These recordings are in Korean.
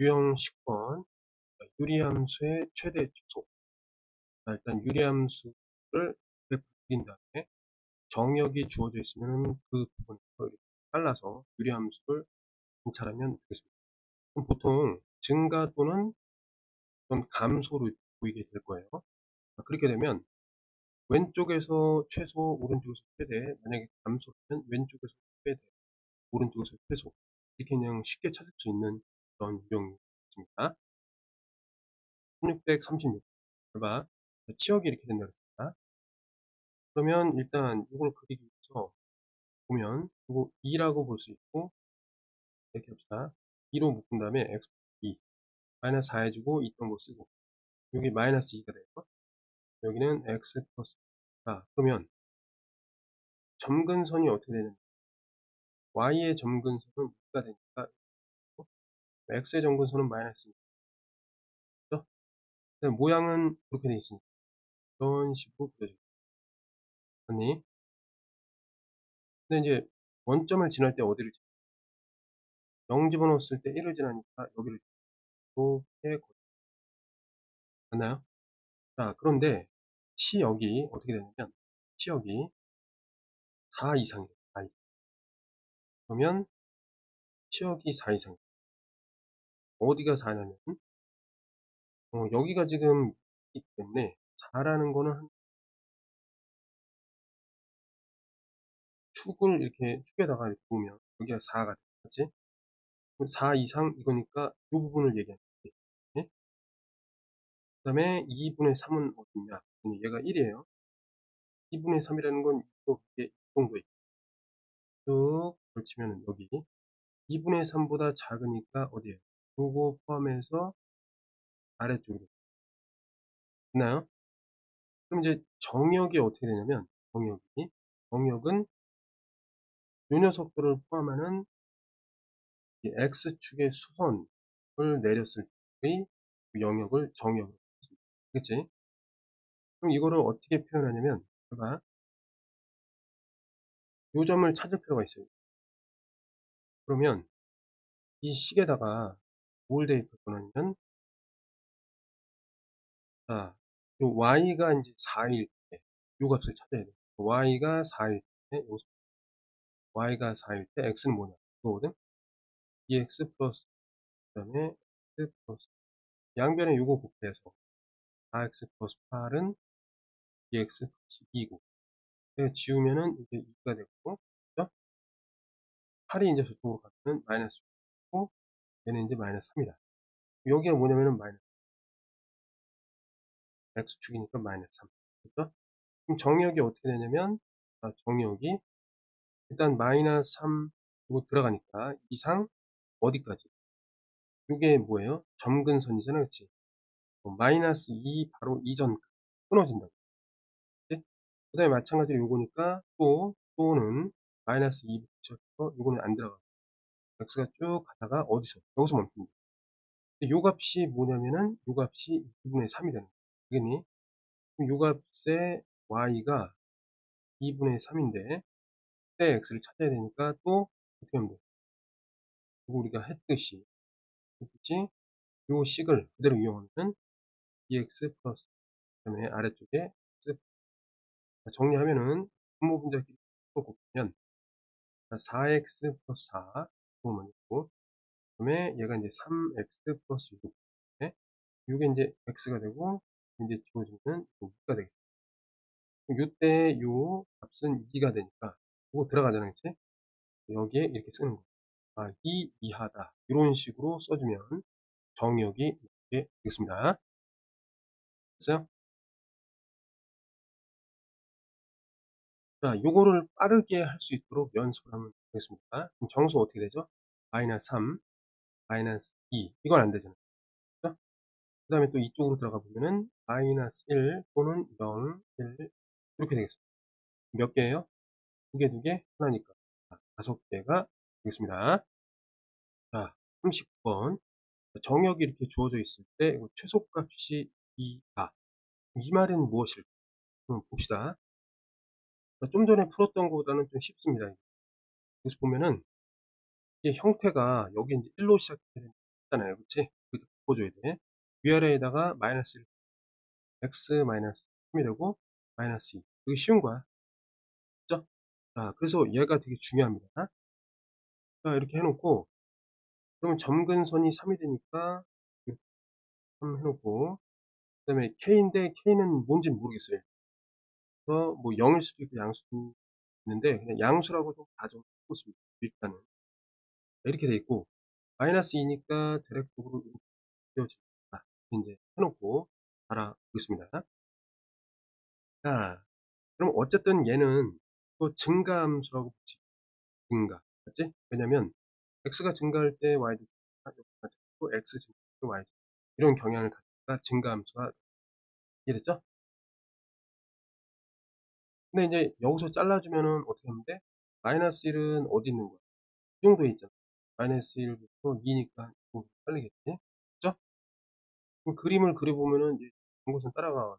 유형 10번 유리함수의 최대 최소. 일단 유리함수를 그래프 그린 다음에 정역이 주어져 있으면 그 부분에서 이렇게 잘라서 유리함수를 관찰하면 되겠습니다. 그럼 보통 증가 또는 어떤 감소로 보이게 될 거예요. 그렇게 되면 왼쪽에서 최소, 오른쪽에서 최대, 만약에 감소면 왼쪽에서 최대, 오른쪽에서 최소, 이렇게 그냥 쉽게 찾을 수 있는 그런 유형입니다. 1636. 봐. 치역이 이렇게 된다고 했습니다. 그러면 일단 이걸 그리기 위해서 보면 이거 2라고 볼 수 있고, 이렇게 합시다. 2로 묶은 다음에 x 2 마이너스 4 해주고 있던 거 쓰고, 여기 마이너스 2가 되고, 여기는 x 플러스 4. 그러면 점근선이 어떻게 되는지, y의 점근선은 2가 되니까 x의 점근선은 마이너스 2. 그렇죠? 모양은 그렇게 되어 있으니까 이런 식으로 그려져요. 아니, 근데 이제 원점을 지날 때 어디를 0 집어넣었을 때 1을 지나니까 여기를 이렇게 맞나요? 자, 그런데 치역이 어떻게 되냐면 치역이 4 이상이에요. 4 이상. 그러면 치역이 4 이상. 어디가 4냐면 여기가 지금 있기 때문에 4라는 거는 축을 이렇게 축에다가 이렇게 보면 여기가 4가 되겠지? 4 이상 이거니까 이 부분을 얘기하는 거지. 네? 그 다음에 2분의 3은 어디냐? 얘가 1이에요. 2분의 3이라는 건 이렇게 이 정도에 쭉 걸치면 여기 2분의 3보다 작으니까 어디에요? 요거 포함해서 아래쪽으로 있나요? 그럼 이제 정역이 어떻게 되냐면 정역은 요 녀석들을 포함하는 이 X축의 수선을 내렸을 때의 영역을 정역으로 했습니다. 그치? 그럼 이거를 어떻게 표현하냐면 제가 요 점을 찾을 필요가 있어요. 그러면 이 식에다가 뭘 대입할 거냐면 자, 요 y가 이제 4일 때 요 값을 찾아야 돼요. y가 4일 때 y가 4일 때 x는 뭐냐? 그거거든? 2x 플러스 그 다음에 x 플러스 양변에 요거 곱해서 4x 플러스 8은 2x 플러스 2고 지우면은 이게 2가 되고 그죠? 8이 이제 저쪽으로 가면 마이너스 6고 얘는 이제 마이너스 3이다. 여기가 뭐냐면은 마이너스 x축이니까 마이너스 3. 그죠? 그럼 정역이 어떻게 되냐면 정역이 일단 마이너스 3 이거 들어가니까 이상 어디까지? 이게 뭐예요? 점근선이잖아, 그치? 마이너스 2 바로 이전 끊어진다고. 그 다음에 마찬가지로 요거니까 또는 마이너스 2 붙여서 요거는 안 들어가. x가 쭉 가다가 어디서? 여기서 멈춥니다. 요 값이 뭐냐면은 요 값이 2분의 3이 되는 거야. 그겠니? 그럼 요 값의 y가 2분의 3인데 그때 x를 찾아야 되니까 또 어떻게 하면 돼? 이거 우리가 했듯이 요 식을 그대로 이용하면 2x 플러스 그 다음에 아래쪽에 x 정리하면은 분모 분자끼리 곱하면 4x 플러스 4 그거만 있고 그 다음에 얘가 이제 3x 플러스 6 이게 이제 x가 되고 이제 주어지는 6가 되겠죠. 이때 요 값은 2가 되니까 이거 들어가잖아요, 그치? 여기에 이렇게 쓰는 거. 2 이하다 이런 식으로 써주면 정역이 이렇게 되겠습니다. 됐어요? 자, 요거를 빠르게 할 수 있도록 연습을 하면 되겠습니다. 그럼 정수 어떻게 되죠? 마이너스 3, 마이너스 2. 이건 안 되잖아요. 그죠? 그 다음에 또 이쪽으로 들어가 보면은 마이너스 1 또는 0, 1 이렇게 되겠습니다. 몇 개예요? 두 개, 하나니까. 5개가 되겠습니다. 자, 39번. 정역이 이렇게 주어져 있을 때 최소값이 2다. 이 말은 무엇일까? 봅시다. 좀 전에 풀었던 것보다는 좀 쉽습니다. 여기서 보면은 이 형태가 여기 이제 1로 시작되는 같잖아요. 그치? 그렇게 바꿔줘야 돼. 위아래에다가 마이너스 x 마이너스 3이 되고 마이너스 2. 이게 쉬운 거야. 그죠? 자, 그래서 얘가 되게 중요합니다. 자, 이렇게 해놓고, 그러면 점근선이 3이 되니까, 이렇게 3 해놓고, 그 다음에 k인데, k는 뭔지는 모르겠어요. 그래서 뭐 0일 수도 있고 양수도 있는데, 그냥 양수라고 좀 가정하고 있습니다. 일단은. 이렇게 돼 있고, 마이너스 2니까 대략적으로 이렇게 되어집니다. 이제 해놓고, 알아보겠습니다. 자, 그럼 어쨌든 얘는 또 증가함수라고 보지. 증가. 맞지? 왜냐면, x가 증가할 때 y도 증가, x 증가할 때 y 증가. 이런 경향을 가지니까 증가함수가 이해됐죠? 근데 이제 여기서 잘라주면은 어떻게 하면 돼? 마이너스 1은 어디 있는 거야? 이 정도에 있잖아. 마이너스 1부터 2니까 잘리겠지? 그죠? 그럼 그림을 그려보면은 이제 경고선 따라가.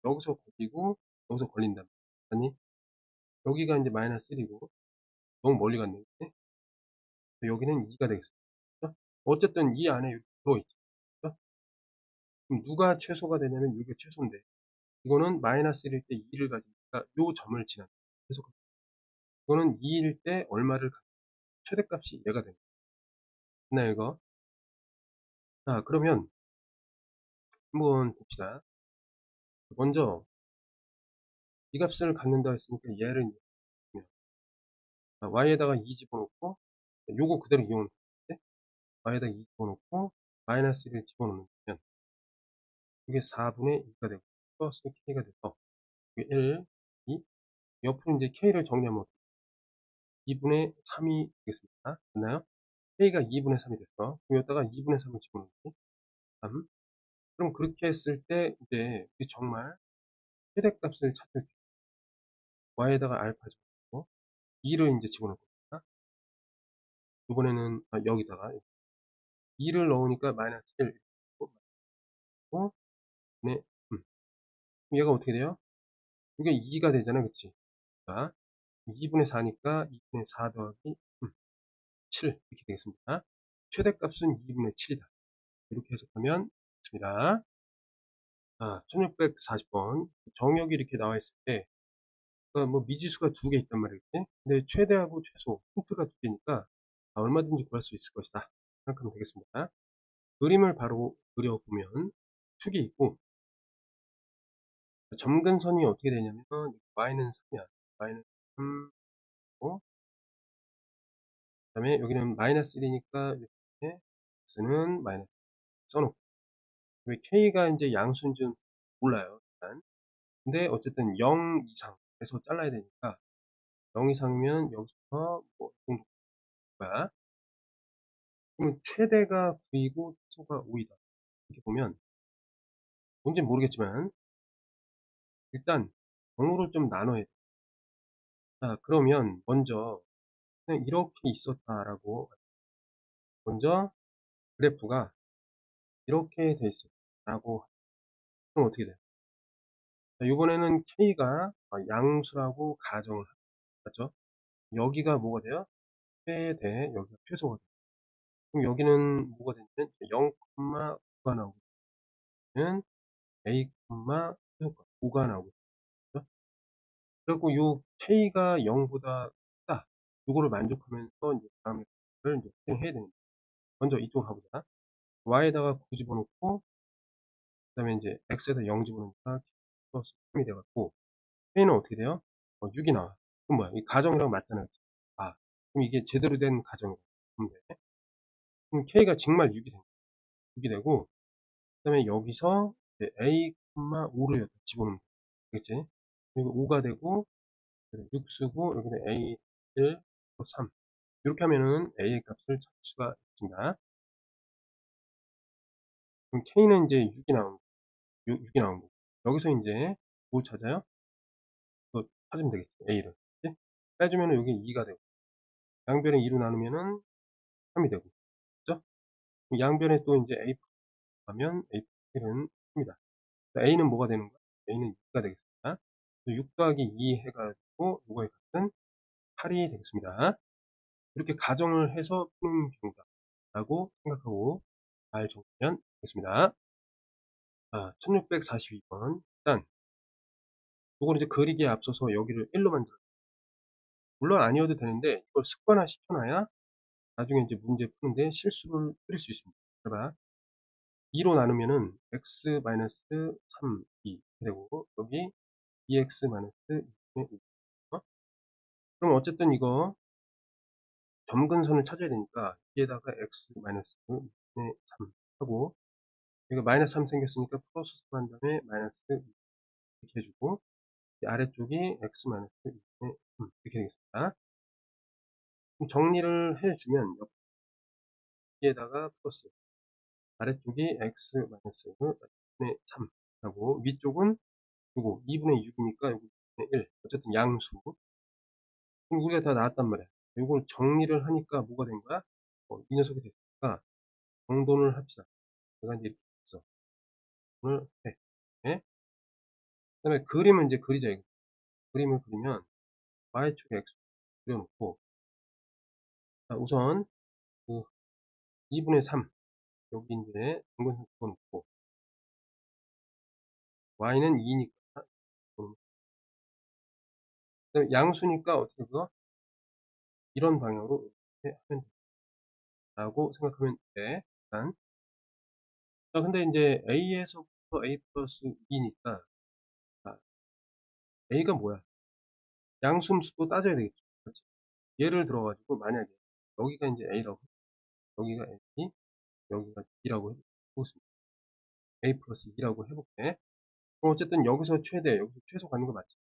여기서 걸리고, 여기서 걸린다. 아니? 여기가 이제 마이너스 1이고, 너무 멀리 갔네. 그치? 여기는 2가 되겠습니다. 그죠? 어쨌든 이 안에 이렇게 들어있죠. 그죠? 그럼 누가 최소가 되냐면 이게 최소인데, 이거는 마이너스 1일 때 2를 가지니까 요 점을 지나. 최소가. 이거는 2일 때 얼마를 가지고 최대값이 얘가 됩니다. 됐나요, 이거? 자, 그러면 한번 봅시다. 먼저 이 값을 갖는다 했으니까 얘를 이제 y에다가 2 집어넣고 요거 그대로 이용을 해. y에다가 2 집어넣고 마이너스 1을 집어넣으면 이게 4분의 2가 되고 플러스 k가 돼서 이게 1, 2 옆으로 이제 k를 정리하면 2분의 3이 되겠습니다. 됐나요? k가 2분의 3이 됐어. 그럼 여기다가 2분의 3을 집어넣을게. 3. 그럼 그렇게 했을 때 이제 정말 최대값을 찾을 때 y에다가 알파 집어넣고 2를 이제 집어넣을 겁니다. 이번에는 여기다가 2를 넣으니까 마이너스 1 네. 그럼 얘가 어떻게 돼요? 이게 2가 되잖아, 그치? 자, 2분의 4니까 2분의 4 더하기 7 이렇게 되겠습니다. 최대값은 2분의 7이다. 이렇게 해석하면 좋습니다. 자, 1640번 정역이 이렇게 나와 있을 때 그러니까 뭐 미지수가 두 개 있단 말이겠지? 근데 최대하고 최소 힌트가 두 개니까 얼마든지 구할 수 있을 것이다 생각하면 되겠습니다. 그림을 바로 그려보면 축이 있고 점근선이 어떻게 되냐면 y는 3이야. y는 3고 그 다음에 여기는 마이너스 1이니까 이렇게 x는 마이너스 써놓고 왜 k가 이제 양수인지는 몰라요. 일단. 근데 어쨌든 0 이상에서 잘라야 되니까 0 이상이면 여기서부터 뭐 정도 거야. 그러면 최대가 9이고 최소가 5이다. 이렇게 보면 뭔지는 모르겠지만 일단 경우를 좀 나눠야 돼. 자, 그러면 먼저 그냥 이렇게 있었다라고 먼저 그래프가 이렇게 돼 있었다라고 그럼 어떻게 돼요? 자, 이번에는 K가 양수라고 가정을 하죠. 여기가 뭐가 돼요? 최대, 여기가 최소가 돼요. 그럼 여기는 뭐가 되냐면 0,5가 나오면 A, 최소가 5가 나오고 있죠. 그리고 요 K가 0보다 크다. 요거를 만족하면서 이제 다음에 를 이제 실행해야 됩니다. 먼저 이쪽으로 가보자. Y에다가 9 집어넣고, 그 다음에 이제 X에다 0 집어넣으니까 플러스 3이 돼갖고, K는 어떻게 돼요? 6이 나와. 그럼 뭐야? 이 가정이랑 맞잖아요. 아, 그럼 이게 제대로 된 가정이다. 그럼 K가 정말 6이 됩니다. 6이 되고, 그 다음에 여기서 이제 A, 5를 여기다 집어넣으면 되겠지? 여기 5가 되고, 6 쓰고, 여기는 A, 1, 3. 이렇게 하면은 A의 값을 찾을 수가 있습니다. 그럼 K는 이제 6이 나온, 6이 나온 거고. 여기서 이제 뭘 찾아요? 또 찾으면 되겠지. A를. 그치? 빼주면은 여기 2가 되고, 양변에 2로 나누면은 3이 되고, 그죠? 양변에 또 이제 A 하면 A1은 3이다. A는 뭐가 되는 거야? A는 6가 되겠습니다. 6 더하기 2 해가지고, 요거의 값은 8이 되겠습니다. 이렇게 가정을 해서 푸는 경우다. 라고 생각하고 잘 적으면 되겠습니다. 1642번. 일단, 이걸 이제 그리기에 앞서서 여기를 1로 만들어요. 물론 아니어도 되는데, 이걸 습관화 시켜놔야 나중에 이제 문제 푸는데 실수를 줄일 수 있습니다. 봐. 2로 나누면은 x-3, 2 되고, 여기 2x-2분의 5. 그럼 어쨌든 이거 점근선을 찾아야 되니까, 여기에다가 x-2분의 3 하고, 여기가 마이너스 3 생겼으니까 플러스 3 한 다음에 마이너스 2 이렇게 해주고, 이 아래쪽이 x-2분의 3 이렇게 되겠습니다. 그럼 정리를 해주면 여기에다가 플러스, 아래쪽이 x-2분의 3 하고, 위쪽은 요거 2분의 6이니까 요거 2분의 1. 어쨌든 양수. 그럼 우리가 다 나왔단 말이야. 요걸 정리를 하니까 뭐가 된 거야? 이 녀석이 됐으니까 정돈을 합시다. 내가 이제 이렇게 했어. 오늘 해. 네? 그 다음에 그림을 이제 그리자. 이거. 그림을 그리면 y축에 x 그려놓고, 자, 우선 그 2분의 3 여기 이제 정근선 그어놓고, y는 2니까 그다음에 양수니까 어떻게 그거 이런 방향으로 이렇게 하면 된다고 생각하면 돼. 일단. 자, 근데 이제 a에서부터 a 플러스 2니까 a가 뭐야? 양수음수도 따져야 되겠죠. 그렇지? 예를 들어가지고 만약에 여기가 이제 a라고, 여기가 a, 여기가 b라고 해보겠습니다. a 플러스 2라고 해볼게. 그럼 어쨌든 여기서 최대, 여기서 최소 가는 거 맞지?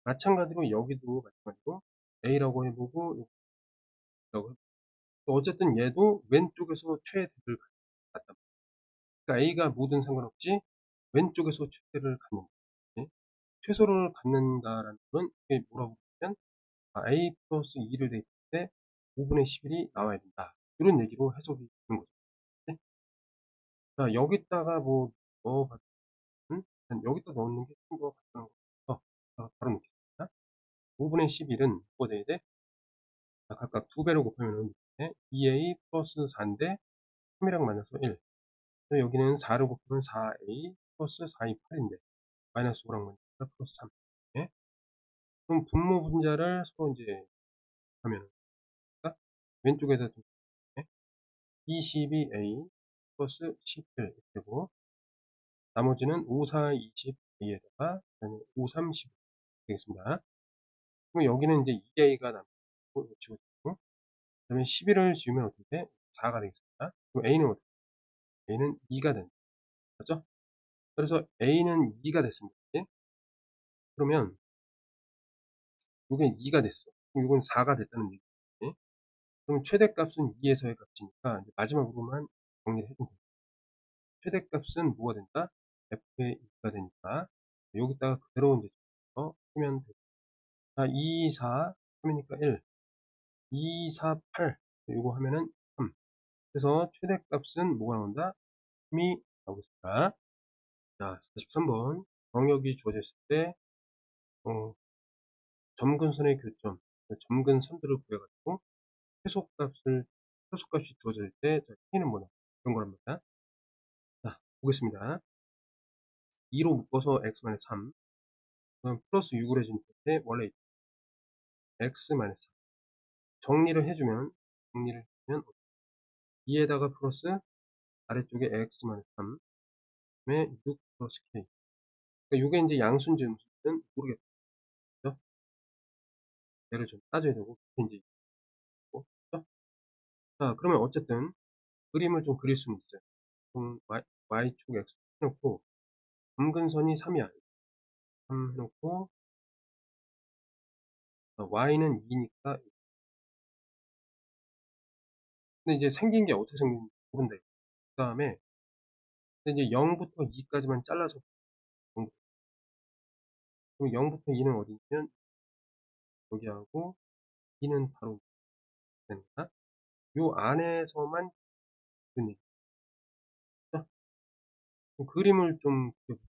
마찬가지로 여기도 마찬가지로 a라고 해보고 여기라고 해보고, 또 어쨌든 얘도 왼쪽에서 최대를 갖다. 그러니까 a가 뭐든 상관없지 왼쪽에서 최대를 갖는 거지. 최소를 갖는다라는 건 이게 뭐라고 보면 a 플러스 2를 대입할 때 5분의 11이 나와야 된다. 이런 얘기로 해석이 되는 거죠. 네? 자, 여기다가 뭐 넣어봤든 여기다 넣는 게 좀 더 간단한 거. 바로 넣겠습니다. 5분의 11은 뭐가 돼야 돼? 자, 각각 2배로 곱하면 2a 플러스 4인데 3이랑 마이너스 1. 여기는 4로 곱하면 4a 플러스 4이 8인데 마이너스 5랑 마이너스 플러스 3. 네? 그럼 분모 분자를 서로 이제 하면은 왼쪽에다 좀 22a 플러스 11 이렇게 되고, 나머지는 5, 4, 20a에다가 5, 3, 10 되겠습니다. 그럼 여기는 이제 2a가 남고 지워지고, 그 다음에 11을 지우면 어떻게 돼? 4가 되겠습니다. 그럼 a는 어떻게 돼? a는 2가 된다. 맞죠? 그래서 a는 2가 됐습니다. 네? 그러면 이게 2가 됐어. 그럼 이건 4가 됐다는 얘기지. 네? 그럼 최대값은 2에서의 값이니까 마지막으로만 정리를 해주면 돼요. 최대값은 뭐가 된다? f의 2가 되니까 여기다가 그대로 이제 하면 돼요. 자, 2, 4, 3이니까 1, 2, 4, 8 이거 하면은 3. 그래서 최대값은 뭐가 나온다? 3이 나오겠습니다. 자, 43번 정역이 주어졌을 때 점근선의 교점, 점근선들을 구해가지고 최소값이 주어질 때 K는 뭐냐 그런 거란 말이야. 자, 보겠습니다. 2로 묶어서 x-3 플러스 6을 해준 때 원래 x-3 정리를 해주면 2에다가 플러스 아래쪽에 x-3 그다음에 6 플러스 k. 그러니까 이게 이제 양수인지 음수인지는 모르겠죠. 얘를 좀 따져야 되고 이제 있고. 자, 그러면 어쨌든 그림을 좀 그릴 수는 있어요. 그럼 y축 x 해놓고 점근선이 3이야. 3 해놓고 y는 2니까. 근데 이제 생긴 게 어떻게 생긴지 모른다. 그 다음에 이제 0부터 2까지만 잘라서 그럼 0부터 2는 어디냐면 여기하고 2는 바로 된다. 요 안에서만 그런 얘기. 그림을 좀 그려볼게요.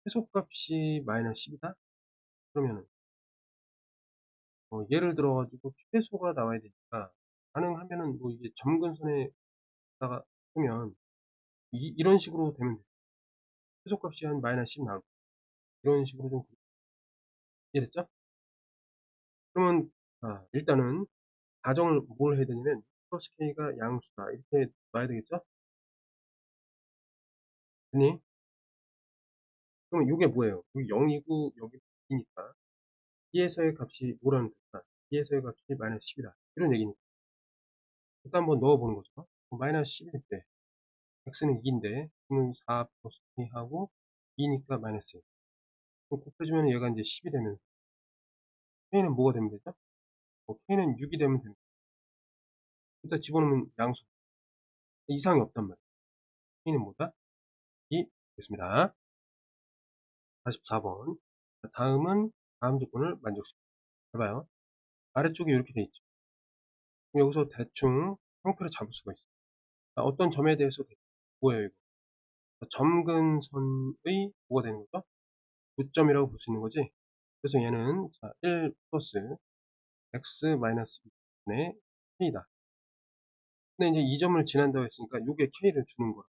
최소값이 마이너스 10이다? 그러면은 예를 들어가지고 최소가 나와야 되니까 가능하면은 뭐 이게 점근선에다가 쓰면 이런 식으로 되면 돼요. 최소값이 한 -10 나오고 이런 식으로 좀 이해됐죠? 그러면 일단은 가정을 뭘 해야 되냐면 플러스 K가 양수다 이렇게 놔야 되겠죠? 됐니? 그러면 요게 뭐예요? 여기 0이고 여기 2니까 B에서의 값이 뭐라는 뜻이다? B에서의 값이 -10이다 이런 얘기니까 일단 한번 넣어보는 거죠. -10일 때 x는 2인데 그러면 4 플러스 K하고 2니까 -1 그럼 곱해주면 얘가 이제 10이 되면 K는 뭐가 되면 되죠? K는 6이 되면 됩니다. 일단 집어넣으면 양수 이상이 없단 말이에요. K는 뭐다? 2 됐습니다. 44번 다음은 다음 조건을 만족시킵니다. 해봐요. 아래쪽에 이렇게 돼 있죠. 그럼 여기서 대충 형태를 잡을 수가 있어요. 어떤 점에 대해서 뭐예요 이거? 점근선의 뭐가 되는 거죠? 요점이라고 볼 수 있는 거지. 그래서 얘는 1 플러스 x 마이너스 2분의 k다. 근데 이제 이 점을 지난다고 했으니까 요게 k를 주는 거야.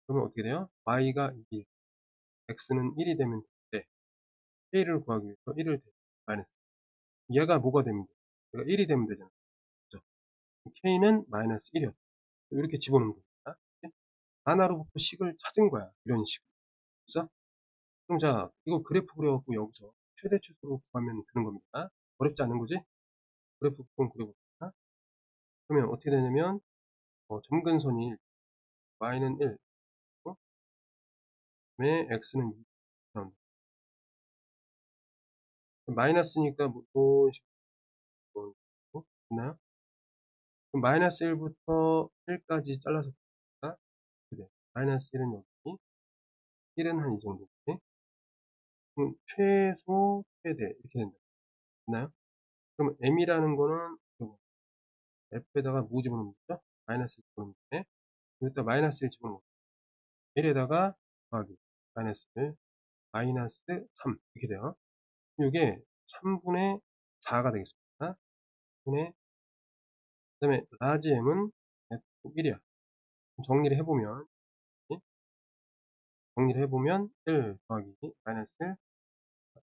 그러면 어떻게 돼요? y가 2, x는 1이 되면 돼. k를 구하기 위해서 1을 마이너스. 얘가 뭐가 되면 돼? 얘가 1이 되면 되잖아. 그죠? k는 마이너스 1이었다. 이렇게 집어넣는 겁니다. 하나로부터 식을 찾은 거야. 이런 식으로. 그래서 그럼 이거 그래프 그려갖고 여기서 최대 최소로 구하면 되는 겁니다. 어렵지 않은 거지? 그래프 그려봅시다. 그러면 어떻게 되냐면 점근선이 y는 1, 그다음에 x는 2 나온다. 마이너스니까 뭐 있나요? 그럼 마이너스 1부터 1까지 잘라서 볼까? 그래. 마이너스 1은 여기, 1은 한 이 정도. 그럼 최소, 최대 이렇게 된다. 있나요? 그럼 m이라는 거는 f에다가 뭐 집어넣는 거죠? 마이너스 1 집어넣는 거네. 여기다 마이너스 1 집어넣는 거. 1에다가 더하기 마이너스 1, 마이너스 3 이렇게 돼요. 이게 3분의 4가 되겠습니다. 3분의 그 다음에 라지 m은 F1이야. 정리를 해보면 1 더하기 마이너스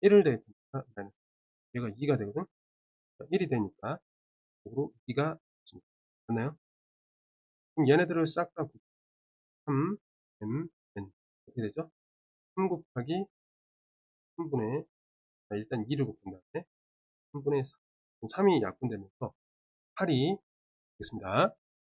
1을 대입하니까 마이너스 얘가 2가 되거든. 1이 되니까 으로 2가 있습니다. 됐나요? 그럼 얘네들을 싹 다 3 m n 어떻게 되죠? 3 곱하기 3분의 일단 2를 곱한 다음에 3분의 4 3이 약분되면서 8이 되겠습니다.